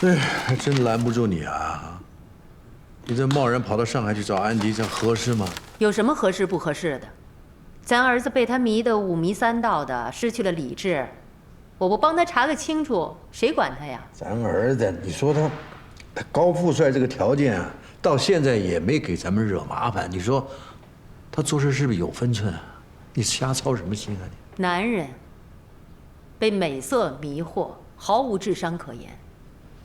哎，还真拦不住你啊！你这贸然跑到上海去找安迪，这合适吗？有什么合适不合适的？咱儿子被他迷得五迷三道的，失去了理智，我不帮他查个清楚，谁管他呀？咱儿子，你说他高富帅这个条件啊，到现在也没给咱们惹麻烦。你说他做事是不是有分寸啊？你瞎操什么心啊你？男人被美色迷惑，毫无智商可言。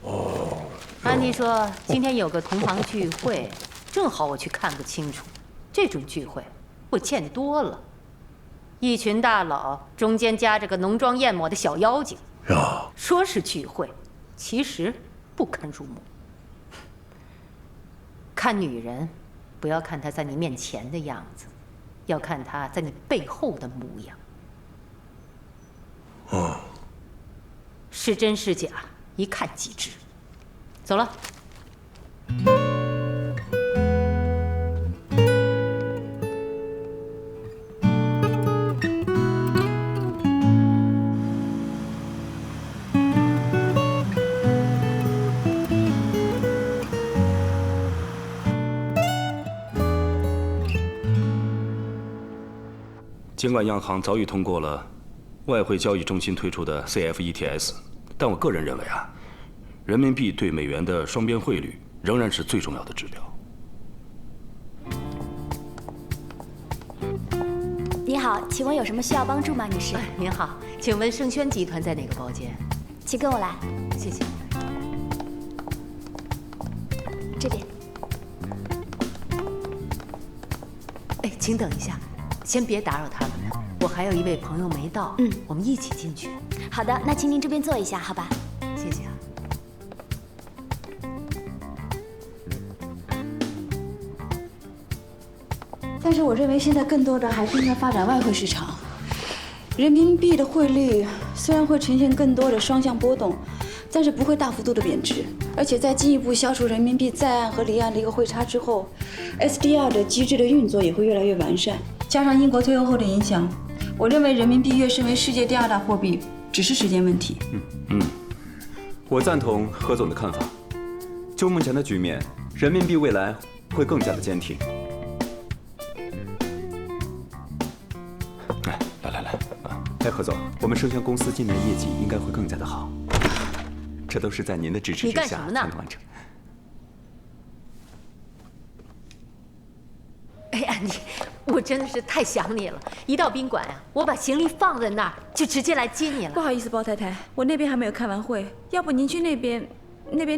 哦，安迪说今天有个同行聚会，正好我去看个清楚。这种聚会我见多了，一群大佬中间夹着个浓妆艳抹的小妖精。呀，说是聚会，其实不堪入目。看女人，不要看她在你面前的样子，要看她在你背后的模样。哦，是真是假，一看即知。走了。尽管央行早已通过了外汇交易中心推出的 CFETS， 但我个人认为啊，人民币对美元的双边汇率仍然是最重要的指标。你好，请问有什么需要帮助吗，女士？您好，请问盛轩集团在哪个包间？请跟我来，谢谢。这边。哎，请等一下，先别打扰他们了，我还有一位朋友没到，我们一起进去。好的，那请您这边坐一下，好吧？谢谢啊。但是我认为现在更多的还是应该发展外汇市场。人民币的汇率虽然会呈现更多的双向波动，但是不会大幅度的贬值。而且在进一步消除人民币在岸和离岸的一个汇差之后 ，SDR 的机制的运作也会越来越完善。加上英国退欧后的影响，我认为人民币跃升为世界第2大货币只是时间问题。我赞同何总的看法。就目前的局面，人民币未来会更加的坚挺。来，何总，我们盛轩公司今年业绩应该会更加的好，这都是在您的支持之下才能完成。哎，安迪，我真的是太想你了。一到宾馆啊，我把行李放在那儿，就直接来接你了。不好意思，包太太，我那边还没有开完会，要不您去那边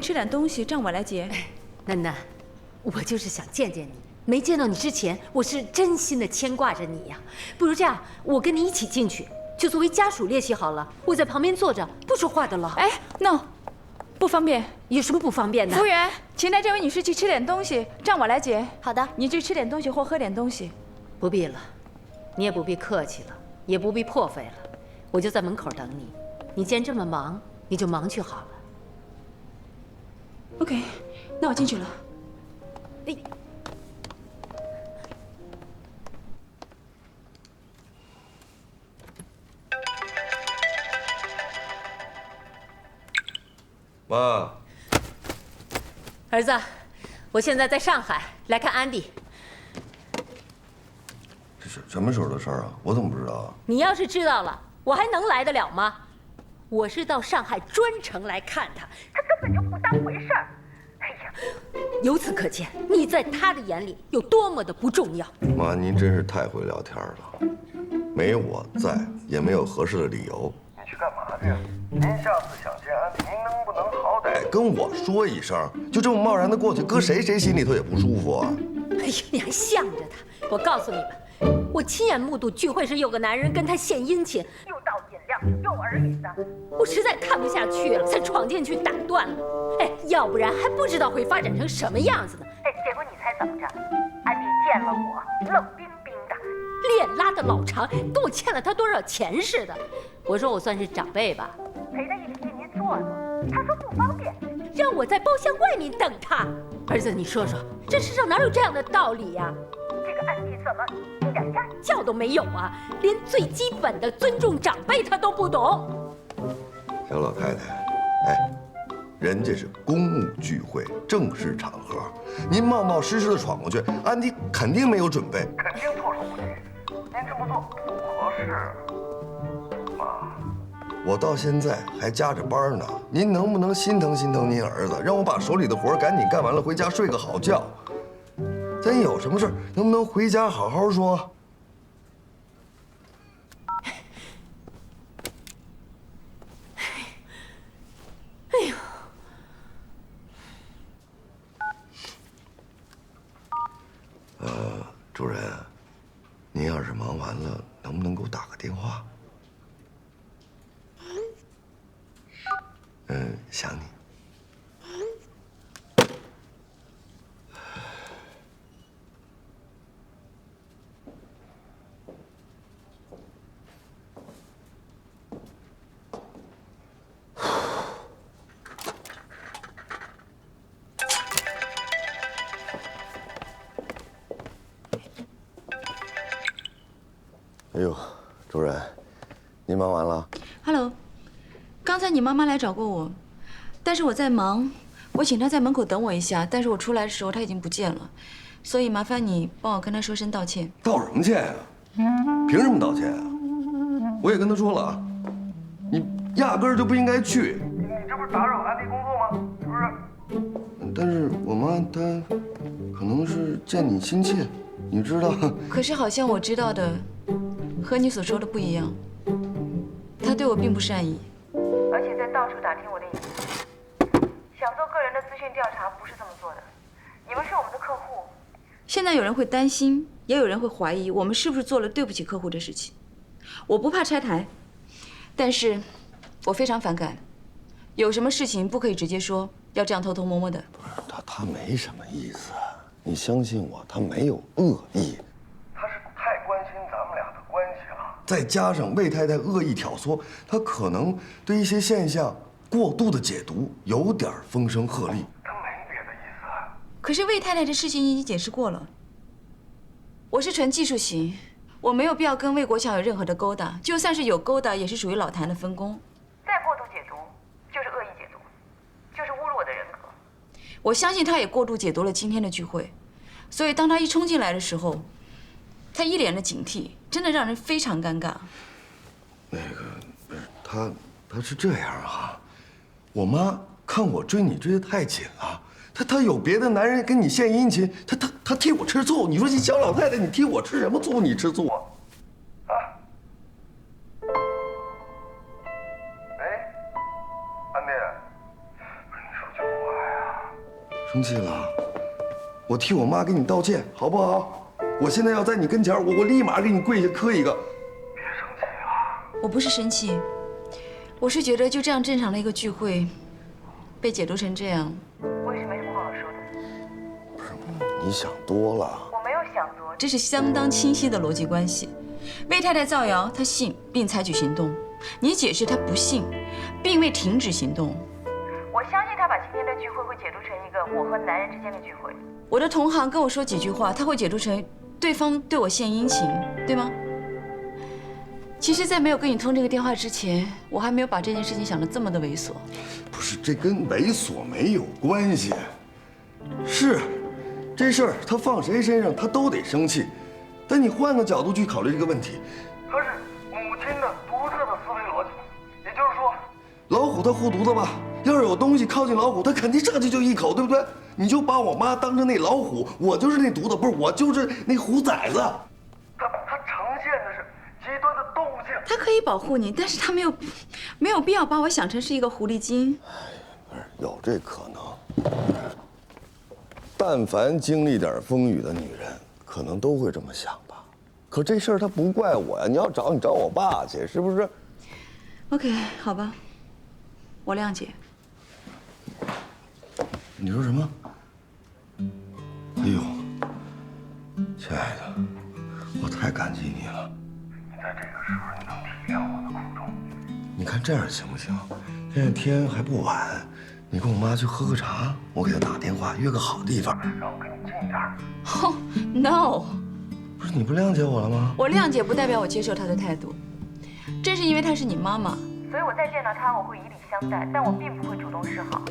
吃点东西，让我来接。楠楠，我就是想见见你。没见到你之前，我是真心的牵挂着你呀。不如这样，我跟你一起进去，就作为家属练习好了。我在旁边坐着，不说话的了。哎 ，no， 不方便。有什么不方便的？服务员，请带这位女士去吃点东西，让我来接。好的，你去吃点东西或喝点东西。不必了，你也不必客气了，也不必破费了，我就在门口等你。你既然这么忙，你就忙去好了。OK， 那我进去了。哎。妈，儿子，我现在在上海来看安迪。这是什么时候的事儿啊？我怎么不知道啊？你要是知道了，我还能来得了吗？我是到上海专程来看他，他根本就不当回事儿。哎呀，由此可见，你在他的眼里有多么的不重要。妈，您真是太会聊天了，没有我在，也没有合适的理由。你去干嘛去？您下次想见安迪，您能不能好歹跟我说一声？就这么贸然的过去，搁谁心里头也不舒服啊！哎呀，你还向着他！我告诉你们，我亲眼目睹聚会时有个男人跟他献殷勤，又倒饮料又耳语的，我实在看不下去了，才闯进去打断了。哎，要不然还不知道会发展成什么样子呢。哎，结果你猜怎么着？安迪见了我，冷冰冰的，脸拉得老长，跟我欠了他多少钱似的。我说我算是长辈吧，陪他一起进去坐坐，他说不方便，让我在包厢外面等他。儿子，你说说，这世上哪有这样的道理呀？这个安迪怎么一点家教都没有啊？连最基本的尊重长辈他都不懂。小老太太，哎，人家是公务聚会，正式场合，您冒冒失失的闯过去，安迪肯定没有准备，肯定措手不及。您这么做不合适。妈，我到现在还加着班呢，您能不能心疼心疼您儿子，让我把手里的活赶紧干完了，回家睡个好觉？咱有什么事儿，能不能回家好好说？哎呦，主任，您要是忙完了，能不能给我打个电话？想你。哎呦，主任，您忙完了 ？Hello， 刚才你妈妈来找过我，但是我在忙，我请她在门口等我一下。但是我出来的时候她已经不见了，所以麻烦你帮我跟她说声道歉。道什么歉呀？凭什么道歉啊？我也跟她说了啊，你压根儿就不应该去。你这不是打扰安迪工作吗？是不是？但是我妈她可能是见你心切，你知道。可是好像我知道的和你所说的不一样，她对我并不善意，而且在到处打听我的隐私。想做个人的资讯调查不是这么做的。你们是我们的客户。现在有人会担心，也有人会怀疑我们是不是做了对不起客户的事情。我不怕拆台，但是我非常反感，有什么事情不可以直接说，要这样偷偷摸摸的。不是他没什么意思，你相信我，他没有恶意。他是太关心咱们俩的关系了，再加上魏太太恶意挑唆，他可能对一些现象过度的解读，有点风声鹤唳。他没别的意思。可是魏太太的事情已经解释过了，我是纯技术型，我没有必要跟魏国强有任何的勾搭，就算是有勾搭，也是属于老谭的分工。再过度解读就是恶意解读，就是侮辱我的人格。我相信他也过度解读了今天的聚会，所以当他一冲进来的时候，他一脸的警惕，真的让人非常尴尬。不是他是这样啊，我妈看我追你追得太紧了，她有别的男人跟你献殷勤，她替我吃醋。你说你小老太太，你替我吃什么醋？你吃醋啊？哎，安迪，你说句话呀。生气了？我替我妈给你道歉，好不好？我现在要在你跟前，我立马给你跪下磕一个。别生气啊！我不是生气，我是觉得就这样正常的一个聚会，被解读成这样，我也是没什么不好说的。不是，你想多了。我没有想多，这是相当清晰的逻辑关系。魏太太造谣，她信并采取行动；你解释她不信，并未停止行动。我相信他把今天的聚会会解读成一个我和男人之间的聚会。我的同行跟我说几句话，他会解读成对方对我献殷勤，对吗？其实，在没有跟你通这个电话之前，我还没有把这件事情想得这么的猥琐。不是，这跟猥琐没有关系。是，这事儿他放谁身上他都得生气，但你换个角度去考虑这个问题，他是母亲的独特的虎它护犊子吧？要是有东西靠近老虎，它肯定上去就一口，对不对？你就把我妈当成那老虎，我就是那犊子，不是我就是那虎崽子。它呈现的是极端的动物性。它可以保护你，但是它没有必要把我想成是一个狐狸精。不是，有这可能。但凡经历点风雨的女人，可能都会这么想吧。可这事儿它不怪我呀，你要找你找我爸去，是不是 ？OK， 好吧，我谅解。你说什么？哎呦，亲爱的，我太感激你了。你在这个时候你能体谅我的苦衷。你看这样行不行？现在天还不晚，你跟我妈去喝个茶，我给她打电话约个好地方，让我跟你近一点。Oh no！ 不是你不谅解我了吗？我谅解不代表我接受她的态度，正是因为她是你妈妈，所以我再见到她，我会以礼相待，但我并不会主动示好。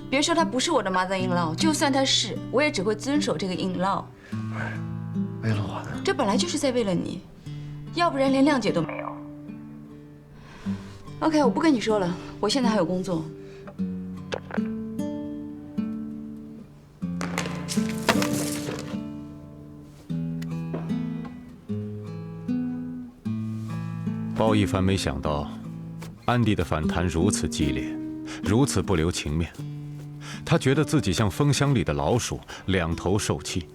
别说她不是我的 mother-in-law， 就算她是，我也只会遵守这个 in-law。为了我的，这本来就是在为了你，要不然连谅解都没有。OK， 我不跟你说了，我现在还有工作。包一凡没想到，安迪的反弹如此激烈，如此不留情面。他觉得自己像蜂箱里的老鼠，两头受气。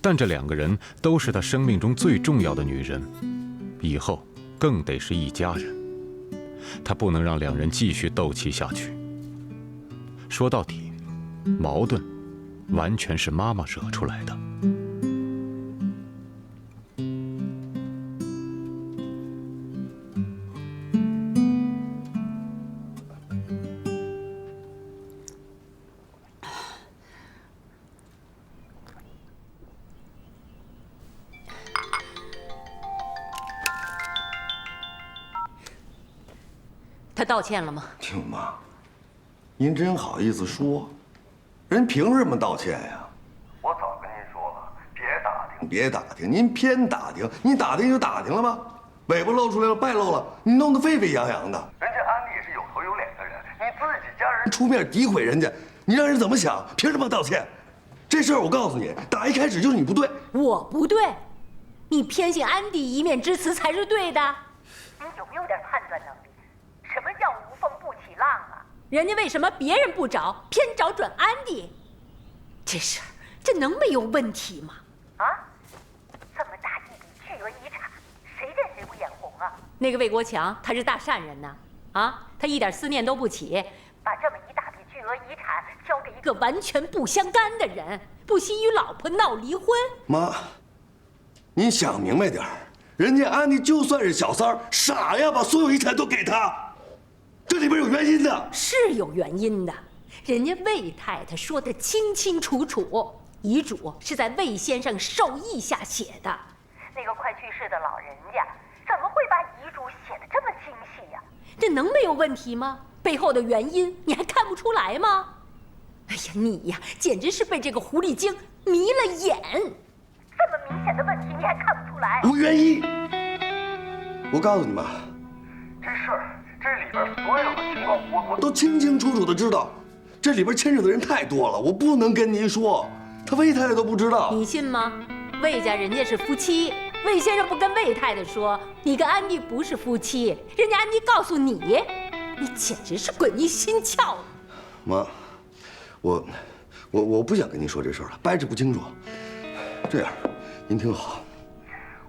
但这两个人都是他生命中最重要的女人，以后更得是一家人。他不能让两人继续斗气下去。说到底，矛盾完全是妈妈惹出来的。他道歉了吗？听妈，您真好意思说，人凭什么道歉呀？我早跟您说了，别打听，您偏打听，你打听就打听了吧，尾巴露出来了，败露了，你弄得沸沸扬扬的。人家安迪是有头有脸的人，你自己家人出面诋毁人家，你让人怎么想？凭什么道歉？这事儿我告诉你，打一开始就是你不对。我不对，你偏信安迪一面之词才是对的。你有没有点判断能力？什么叫无风不起浪啊？人家为什么别人不找，偏找准安迪？这事儿这能没有问题吗？啊，这么大一笔巨额遗产，谁见谁不眼红啊？那个魏国强他是大善人呐，啊，他一点思念都不起，把这么一大笔巨额遗产交给一个完全不相干的人，不惜与老婆闹离婚。妈，您想明白点儿，人家安迪就算是小三儿，傻呀，把所有遗产都给他。这里边有原因的，是有原因的。人家魏太太说得清清楚楚，遗嘱是在魏先生授意下写的。那个快去世的老人家怎么会把遗嘱写得这么精细呀？这能没有问题吗？背后的原因你还看不出来吗？哎呀，你呀，简直是被这个狐狸精迷了眼。这么明显的问题你还看不出来？无原因。我告诉你妈，这事儿。这里边所有的情况，我都清清楚楚的知道，这里边牵扯的人太多了，我不能跟您说，他魏太太都不知道。你信吗？魏家人家是夫妻，魏先生不跟魏太太说，你跟安迪不是夫妻，人家安迪告诉你，你简直是鬼迷心窍。妈，我不想跟您说这事儿了，掰扯不清楚。这样，您听好，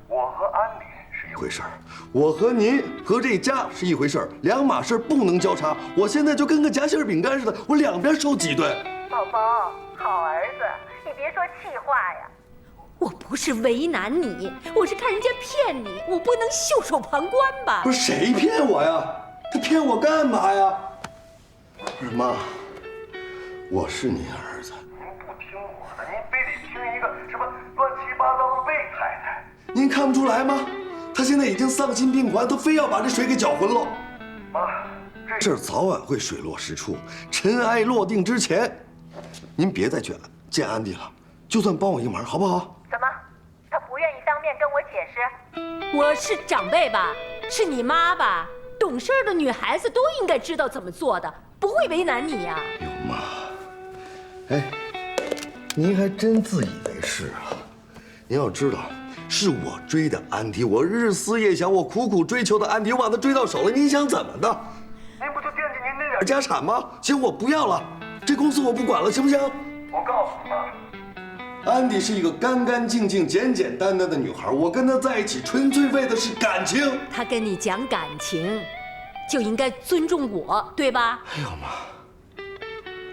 我和安迪是一回事儿。我和您和这家是一回事儿，两码事不能交叉。我现在就跟个夹心饼干似的，我两边受挤兑。宝宝，好儿子，你别说气话呀。我不是为难你，我是看人家骗你，我不能袖手旁观吧？不是谁骗我呀？他骗我干嘛呀？不是妈，我是您儿子，您不听我的，您非得听一个什么乱七八糟的魏太太，您看不出来吗？他现在已经丧心病狂，他非要把这水给搅浑了。妈，这事儿早晚会水落石出，尘埃落定之前，您别再去见安迪了，就算帮我一忙，好不好？怎么，他不愿意当面跟我解释？我是长辈吧？是你妈吧？懂事的女孩子都应该知道怎么做的，不会为难你呀。哎呦妈！哎，您还真自以为是啊！您要知道，是我追的安迪，我日思夜想，我苦苦追求的安迪，我把他追到手了，您想怎么的？您不就惦记您那点家产吗？行，我不要了，这公司我不管了，行不行？我告诉你吧，安迪是一个干干净净、简简单单的女孩，我跟她在一起纯粹为的是感情。她跟你讲感情，就应该尊重我，对吧？哎呦妈！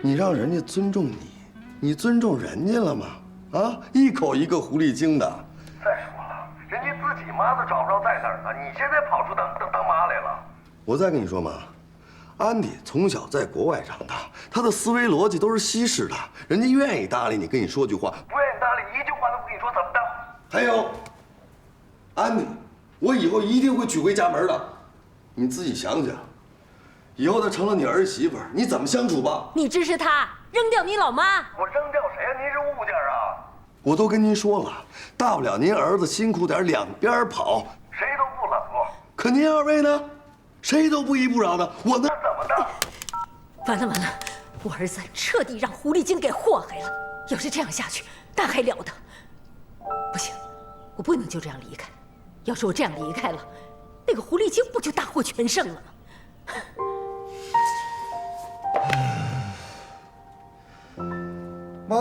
你让人家尊重你，你尊重人家了吗？啊，一口一个狐狸精的。再说了，人家自己妈都找不着在哪儿呢，你现在跑出当妈来了。我再跟你说嘛，安迪从小在国外长大，他的思维逻辑都是西式的，人家愿意搭理你，跟你说句话，不愿意搭理你，一句话都不跟你说，怎么的？还有，安迪，我以后一定会娶回家门的，你自己想想。以后她成了你儿媳妇，你怎么相处吧？你支持她扔掉你老妈？我扔掉谁呀？您是物件啊！我都跟您说了，大不了您儿子辛苦点，两边跑，谁都不冷落。可您二位呢，谁都不依不饶的，我那怎么的？完了完了，我儿子彻底让狐狸精给祸害了。要是这样下去，那还了得！不行，我不能就这样离开。要是我这样离开了，那个狐狸精不就大获全胜了吗？妈，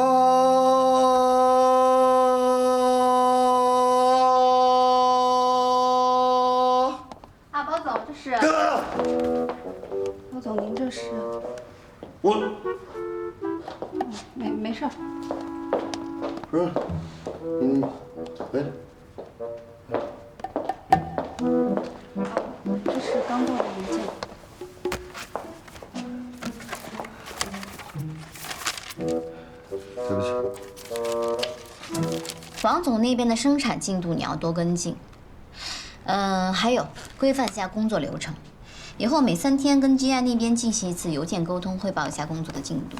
啊，包总，这是。哥，包总，您这是？我没事儿。不是，哎，这是刚到的文件。对不起。王总那边的生产进度你要多跟进。还有规范一下工作流程，以后每3天跟 GI 那边进行一次邮件沟通，汇报一下工作的进度。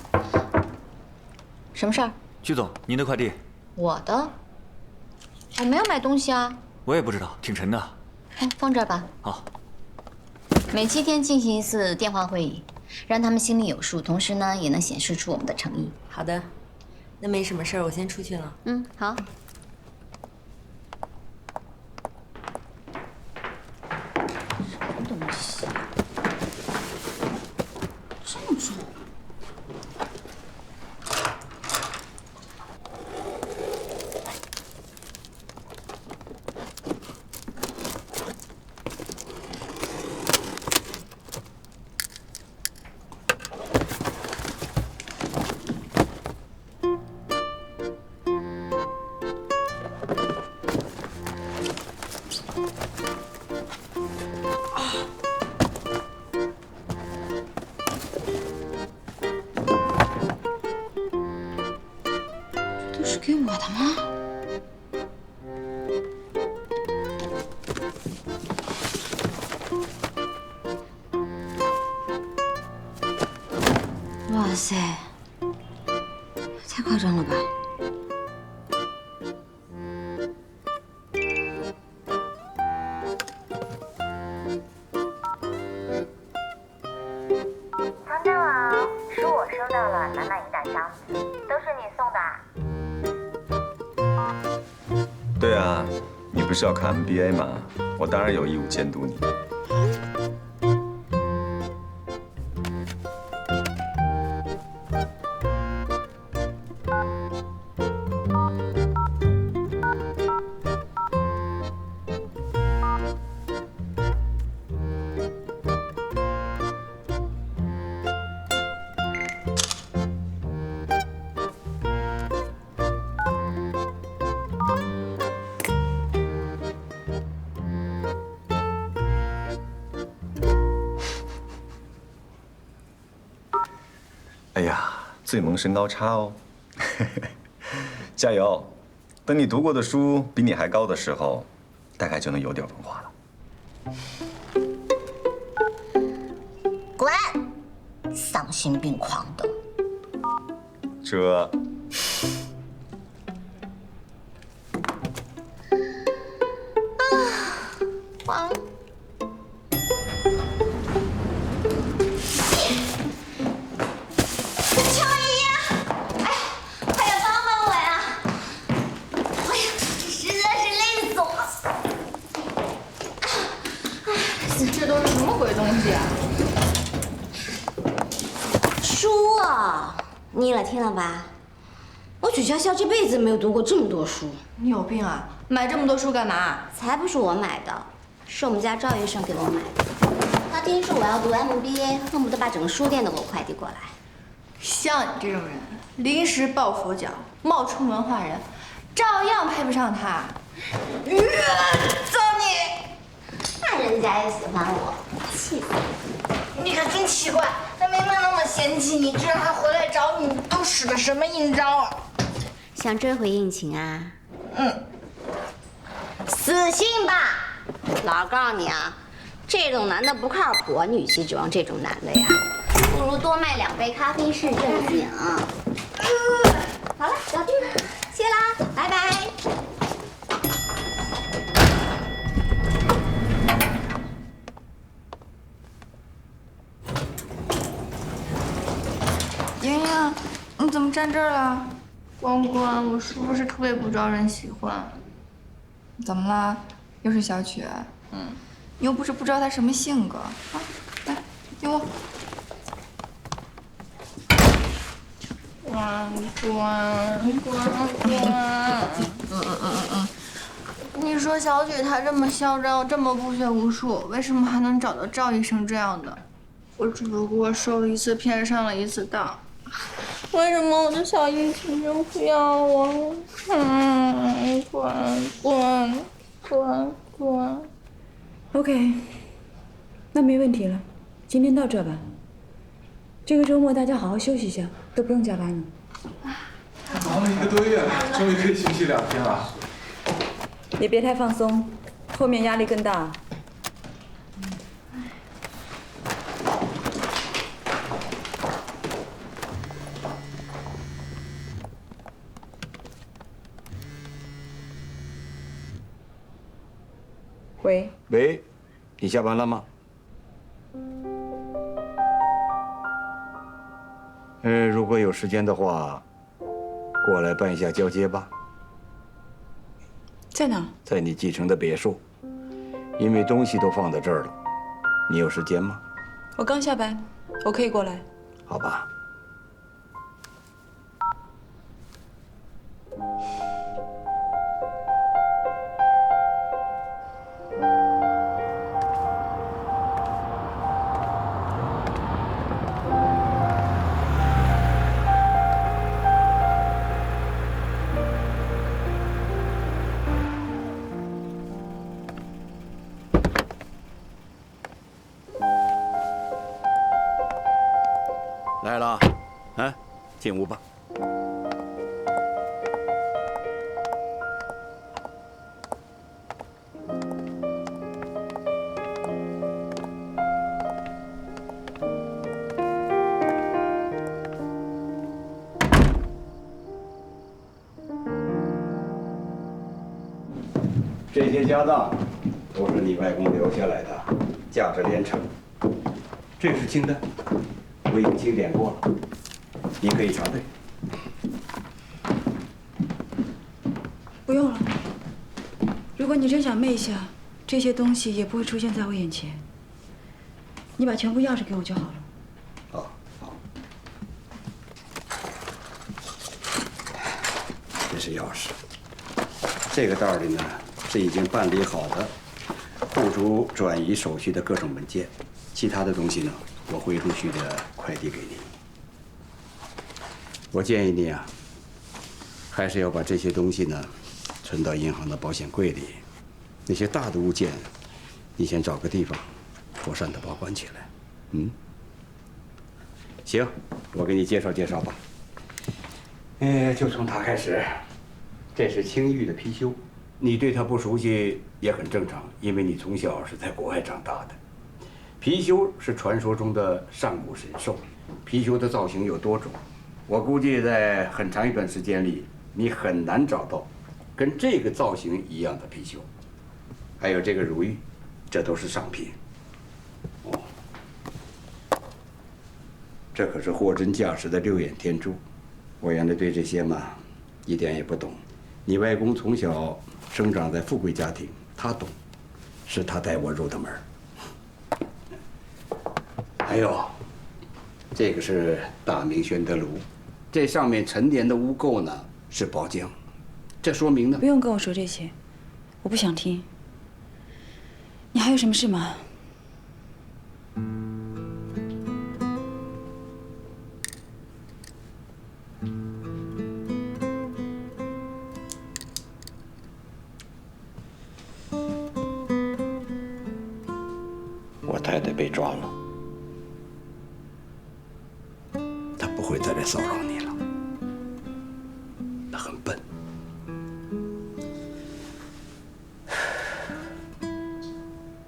什么事儿？曲总，您的快递。我的？我没有买东西啊。我也不知道，挺沉的。放这儿吧。好。每7天进行一次电话会议，让他们心里有数，同时呢也能显示出我们的诚意。好的，那没什么事儿，我先出去了。好。什么东西？这么重？这是给我的吗？哇塞，太夸张了吧！唐大王，是我收到了满满一大箱子，都是你送的啊？对啊，你不是要看 MBA 吗？我当然有义务监督你。哎呀，最萌身高差哦，加油！等你读过的书比你还高的时候，大概就能有点文化了。滚！丧心病狂的。这。完了。都是什么鬼东西啊？书啊，你了听了吧？我曲筱绡这辈子没有读过这么多书。你有病啊！买这么多书干嘛？才不是我买的，是我们家赵医生给我买的。他听说我要读 MBA， 恨不得把整个书店都给我快递过来。像你这种人，临时抱佛脚，冒充文化人，照样配不上他。揍你！那人家也喜欢我，气死你！你可真奇怪，他明明那么嫌弃你，居然还回来找你，都使的什么阴招啊？想追回应情啊？死心吧！老告诉你啊，这种男的不靠谱，女婿指望这种男的呀，不如多卖2杯咖啡是正经。好了，小弟，谢啦，拜拜。莹莹，你怎么站这儿了？关关，我是不是特别不招人喜欢？怎么了？又是小曲？你又不是不知道他什么性格啊！来，给我。关。你说小曲她这么嚣张，这么不学无术，为什么还能找到赵医生这样的？我只不过受了1次骗，上了1次当。为什么我的小应勤就不要我？滚。OK， 那没问题了，今天到这吧。这个周末大家好好休息一下，都不用加班了。忙了1个多月了，终于可以休息2天了。也别太放松，后面压力更大。喂，你下班了吗？如果有时间的话，过来办一下交接吧。在哪？在你继承的别墅，因为东西都放在这儿了。你有时间吗？我刚下班，我可以过来。好吧。来了，进屋吧。这些家当都是你外公留下来的，价值连城。这是清单，我已经清点过了，你可以查对。不用了。如果你真想昧下，这些东西也不会出现在我眼前。你把全部钥匙给我就好了。好。这是钥匙。这个袋里呢是已经办理好的户主转移手续的各种文件，其他的东西呢我会陆续的快递给你。我建议你啊，还是要把这些东西呢存到银行的保险柜里。那些大的物件，你先找个地方妥善的保管起来。行，我给你介绍介绍吧。就从它开始。这是青玉的貔貅，你对它不熟悉也很正常，因为你从小是在国外长大的。貔貅是传说中的上古神兽，貔貅的造型有多种，我估计在很长一段时间里，你很难找到跟这个造型一样的貔貅。还有这个如玉，这都是上品。这可是货真价实的6眼天珠，我原来对这些嘛一点也不懂。你外公从小生长在富贵家庭，他懂，是他带我入的门。还有，这个是大明宣德炉，这上面陈年的污垢呢是包浆，这说明呢。不用跟我说这些，我不想听。你还有什么事吗？我太太被抓了，她不会再来骚扰你了。她很笨，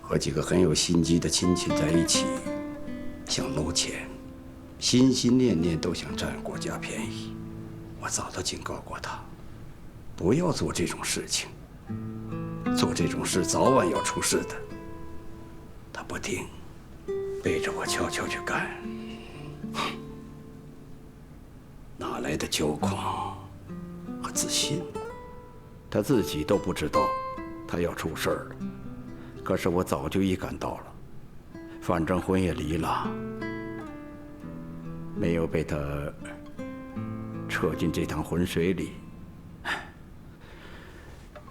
和几个很有心机的亲戚在一起，想搂钱，心心念念都想占国家便宜。我早都警告过她，不要做这种事情，做这种事早晚要出事的。他不听，背着我悄悄去干，哪来的骄狂和自信？他自己都不知道，他要出事儿了。可是我早就预感到了，反正婚也离了，没有被他扯进这趟浑水里。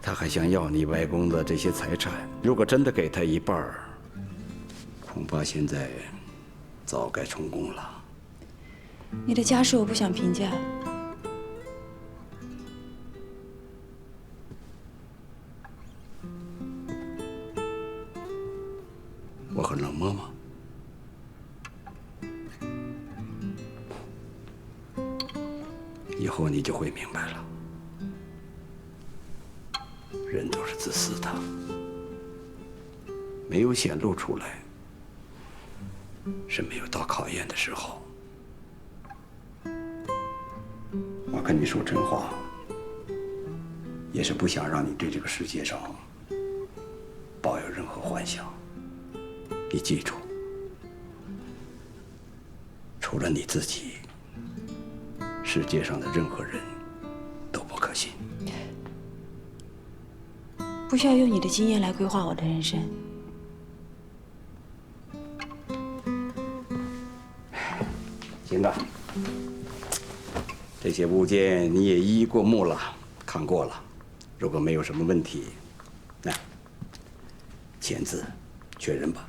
他还想要你外公的这些财产，如果真的给他一半儿，恐怕现在早该充公了。你的家事我不想评价。我很冷漠吗？以后你就会明白了，人都是自私的，没有显露出来，是没有到考验的时候。我跟你说真话，也是不想让你对这个世界上抱有任何幻想。你记住，除了你自己，世界上的任何人都不可信。不需要用你的经验来规划我的人生。行的，这些物件你也一一过目了，看过了。如果没有什么问题，那签字确认吧。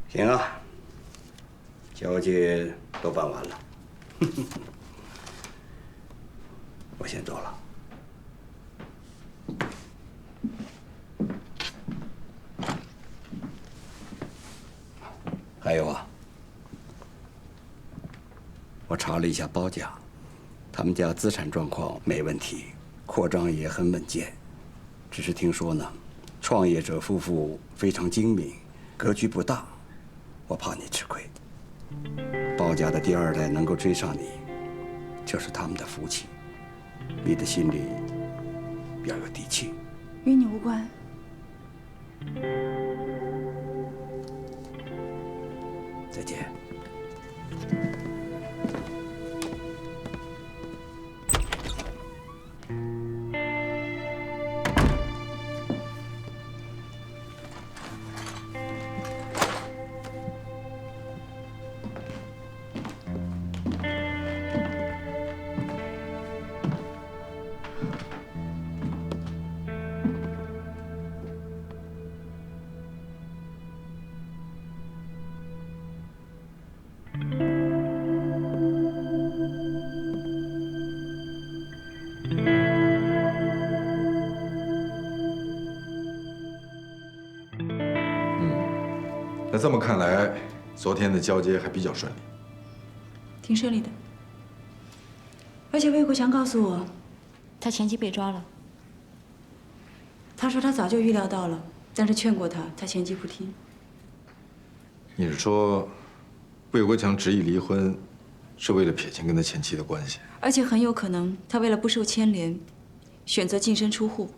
行啊，交接都办完了，我先走了。还有啊，我查了一下包家，他们家资产状况没问题，扩张也很稳健，只是听说呢，创业者夫妇非常精明，格局不大。我怕你吃亏，包家的第二代能够追上你，这是他们的福气。你的心里要有底气。与你无关。再见。那这么看来，昨天的交接还比较顺利。挺顺利的。而且魏国强告诉我，他前妻被抓了。他说他早就预料到了，但是劝过他，他前妻不听。你是说，魏国强执意离婚，是为了撇清跟他前妻的关系？而且很有可能，他为了不受牵连，选择净身出户，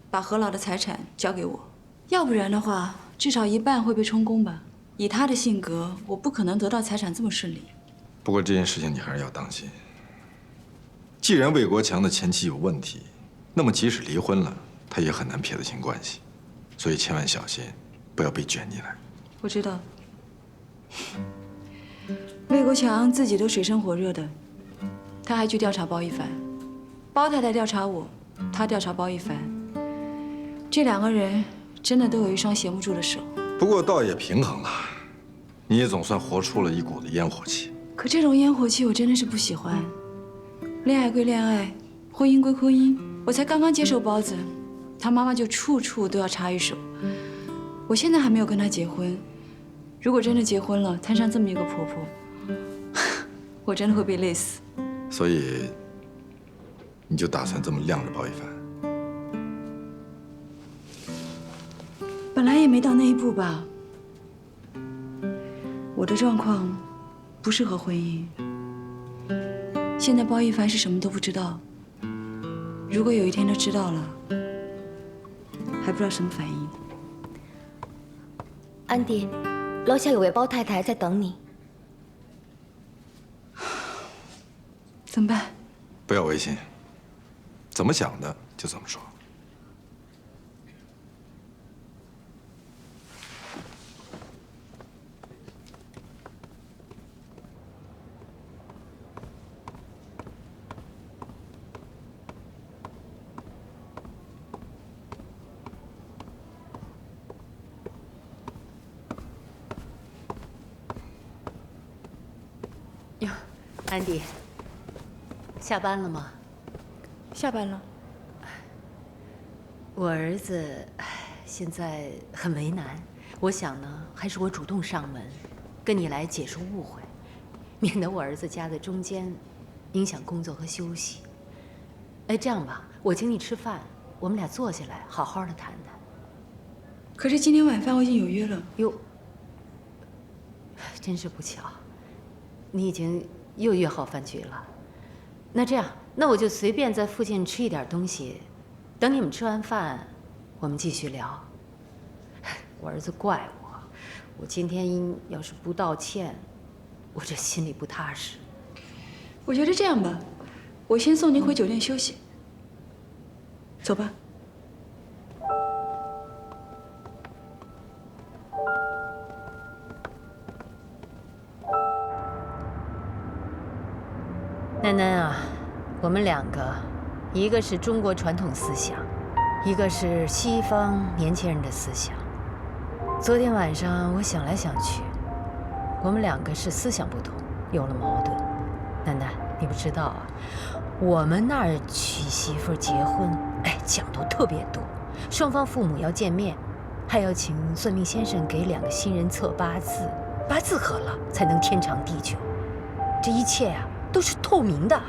把何老的财产交给我。要不然的话，至少一半会被充公吧。以他的性格，我不可能得到财产这么顺利。不过这件事情你还是要当心。既然魏国强的前妻有问题，那么即使离婚了，他也很难撇得清关系，所以千万小心，不要被卷进来。我知道。魏国强自己都水深火热的，他还去调查包一凡，包太太调查我，他调查包一凡，这两个人真的都有一双闲不住的手。不过倒也平衡了，你也总算活出了一股子烟火气。可这种烟火气我真的是不喜欢。恋爱归恋爱，婚姻归婚姻。我才刚刚接受包子，他妈妈就处处都要插一手。我现在还没有跟他结婚，如果真的结婚了，摊上这么一个婆婆，我真的会被累死。所以，你就打算这么晾着包一凡？本来也没到那一步吧。我的状况不适合婚姻。现在包一凡是什么都不知道，如果有一天他知道了，还不知道什么反应。安迪，楼下有位包太太在等你。怎么办？不要违心，怎么想的就怎么说。哟，安迪，下班了吗？下班了。我儿子现在很为难，我想呢，还是我主动上门，跟你来解释误会，免得我儿子夹在中间，影响工作和休息。哎，这样吧，我请你吃饭，我们俩坐下来好好的谈谈。可是今天晚饭我已经有约了。哟，真是不巧，你已经又约好饭局了。那这样，那我就随便在附近吃一点东西，等你们吃完饭，我们继续聊。我儿子怪我今天要是不道歉，我这心里不踏实。我觉得这样吧，我先送您回酒店休息。走吧。楠楠啊，我们两个，一个是中国传统思想，一个是西方年轻人的思想。昨天晚上我想来想去，我们两个是思想不同，有了矛盾。楠楠，你不知道啊，我们那儿娶媳妇结婚，哎，讲究特别多，双方父母要见面，还要请算命先生给两个新人测八字，八字合了才能天长地久。这一切啊，都是透明的。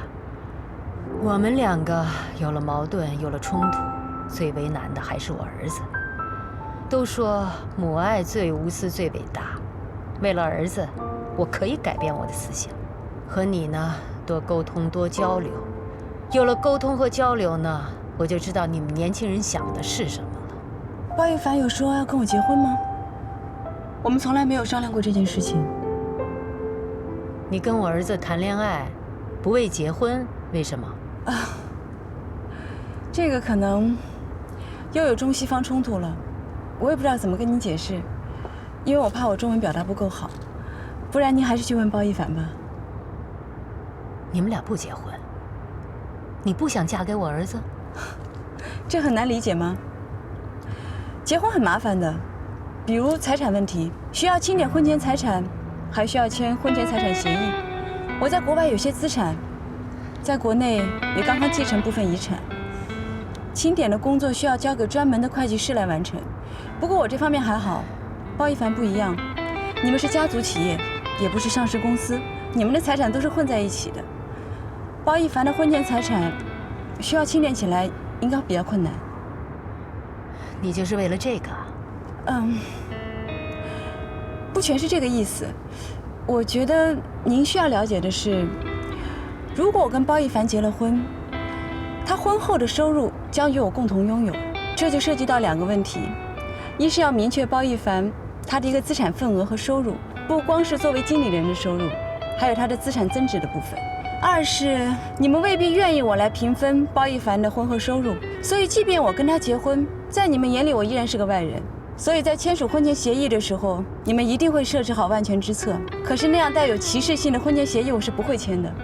我们两个有了矛盾，有了冲突，最为难的还是我儿子。都说母爱最无私最伟大，为了儿子，我可以改变我的思想，和你呢多沟通多交流。有了沟通和交流呢，我就知道你们年轻人想的是什么了。包一凡有说要跟我结婚吗？我们从来没有商量过这件事情。你跟我儿子谈恋爱，不为结婚，为什么？这个可能又有中西方冲突了，我也不知道怎么跟您解释，因为我怕我中文表达不够好，不然您还是去问包一凡吧。你们俩不结婚，你不想嫁给我儿子？这很难理解吗？结婚很麻烦的，比如财产问题，需要清点婚前财产，还需要签婚前财产协议。我在国外有些资产，在国内也刚刚继承部分遗产。清点的工作需要交给专门的会计师来完成。不过我这方面还好，包一凡不一样，你们是家族企业，也不是上市公司，你们的财产都是混在一起的。包一凡的婚前财产需要清点起来，应该比较困难。你就是为了这个？不全是这个意思。我觉得您需要了解的是，如果我跟包一凡结了婚，他婚后的收入将与我共同拥有，这就涉及到两个问题：一是要明确包奕凡他的一个资产份额和收入，不光是作为经理人的收入，还有他的资产增值的部分。二是你们未必愿意我来平分包奕凡的婚后收入，所以即便我跟他结婚，在你们眼里我依然是个外人。所以在签署婚前协议的时候，你们一定会设置好万全之策。可是那样带有歧视性的婚前协议我是不会签的。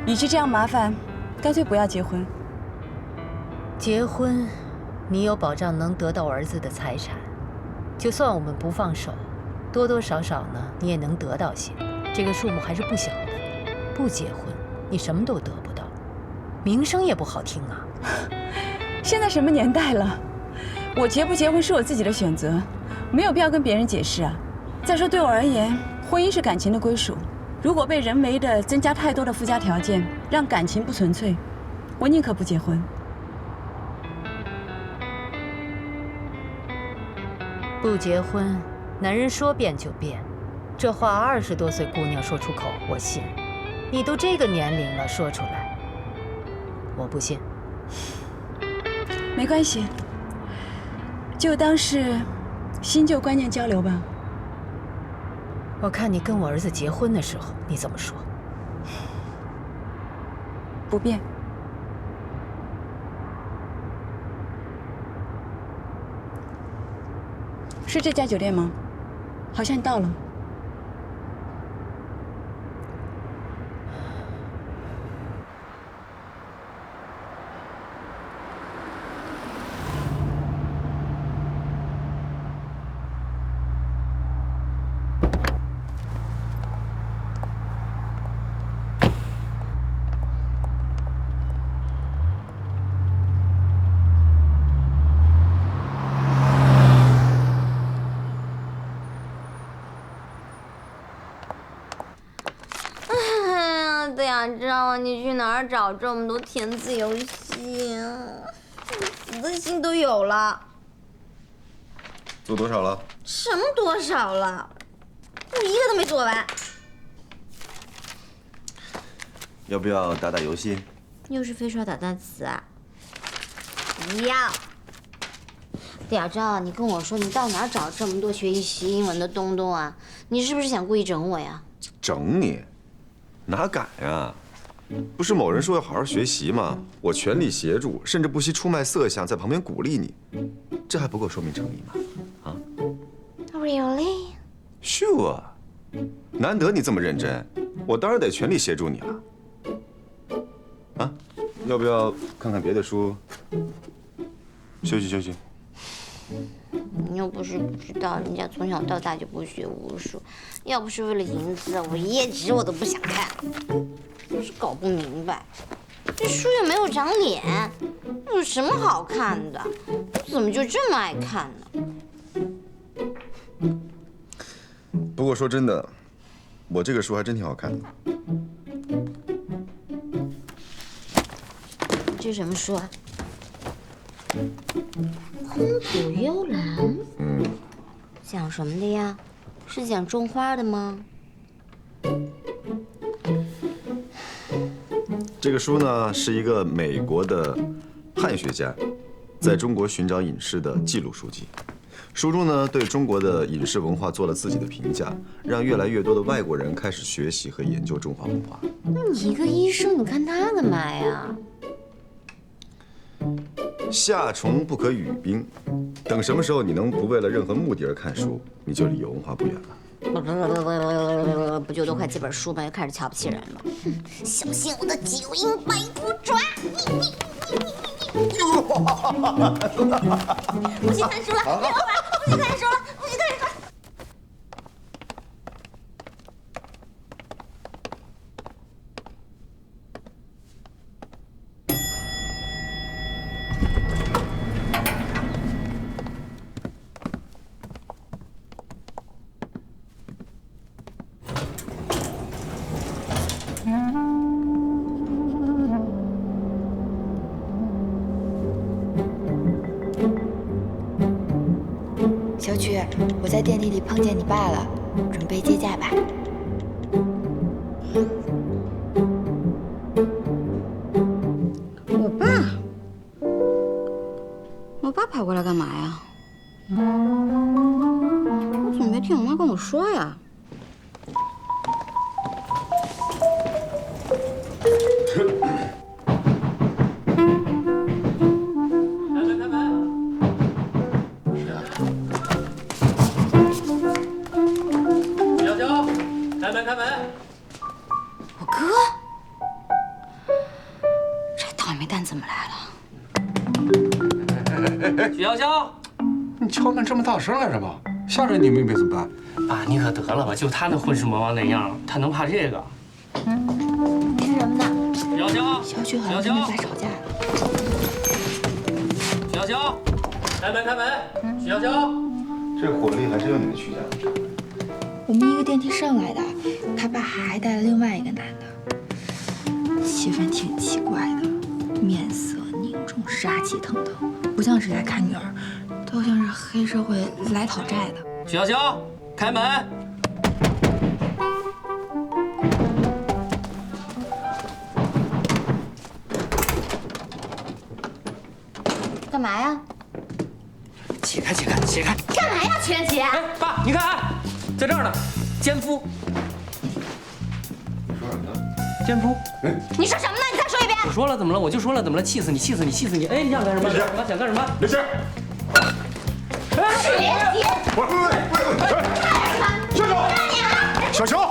与其这样麻烦，干脆不要结婚。结婚，你有保障能得到儿子的财产，就算我们不放手，多多少少呢，你也能得到些。这个数目还是不小的。不结婚，你什么都得不到，名声也不好听啊。现在什么年代了？我结不结婚是我自己的选择，没有必要跟别人解释啊。再说对我而言，婚姻是感情的归属，如果被人为的增加太多的附加条件，让感情不纯粹，我宁可不结婚。不结婚，男人说变就变，这话20多岁姑娘说出口，我信。你都这个年龄了，说出来，我不信。没关系，就当是新旧观念交流吧。我看你跟我儿子结婚的时候，你怎么说？不变。是这家酒店吗？好像到了。知道你去哪儿找这么多填字游戏啊？死的心都有了。做多少了？什么多少了？我一个都没做完。要不要打打游戏？又是飞刷打单词啊？不要。对照，你跟我说你到哪儿找这么多学习英文的东东啊？你是不是想故意整我呀？整你？哪敢呀！不是某人说要好好学习吗？我全力协助，甚至不惜出卖色相，在旁边鼓励你，这还不够说明诚意吗？啊 ？Really? Sure. 难得你这么认真，我当然得全力协助你了。啊，要不要看看别的书？休息休息。你又不是不知道，人家从小到大就不学无术，要不是为了银子，我一页纸我都不想看。就是搞不明白，这书又没有长脸，有什么好看的？怎么就这么爱看呢？不过说真的，我这个书还真挺好看的。这是什么书啊？空谷幽兰。讲什么的呀？是讲种花的吗？这个书呢，是一个美国的汉学家在中国寻找隐士的记录书籍。书中呢，对中国的饮食文化做了自己的评价，让越来越多的外国人开始学习和研究中华文化。那你一个医生，你看他干嘛呀？夏虫不可语冰，等什么时候你能不为了任何目的而看书，你就离有文化不远了。不就多快几本书吗？又开始瞧不起人了。小心我的九阴白骨爪！不许看书了，别玩了，不许看书了，不许看书了。小曲，我在电梯里碰见你爸了，准备接驾吧。我爸跑过来干嘛呀？还听我妈跟我说呀。开门！我哥，这倒霉蛋怎么来了？许潇潇，你敲门这么大声干什么？吓着你妹妹怎么办？爸，你可得了吧！就他那混世魔王那样，他能怕这个？吃什么呢？许潇潇，小曲好像跟他爸吵架了。许潇潇，开门！许潇潇，这火力还真有你们曲家的。我们一个电梯上来的，他爸还带了另外一个男的，气氛挺奇怪的，面色凝重，杀气腾腾，不像是来看女儿，都像是黑社会来讨债的。许潇潇，开门！干嘛呀？起开！干嘛呀，曲元奇？哎，爸，你看，在这儿呢，奸夫。说什么呢？奸夫。你说什么呢？你再说一遍。我说了怎么了？我就说了怎么了？气死你！哎，你想干什么？想干什么？没事。曲元奇，喂，小小，小乔。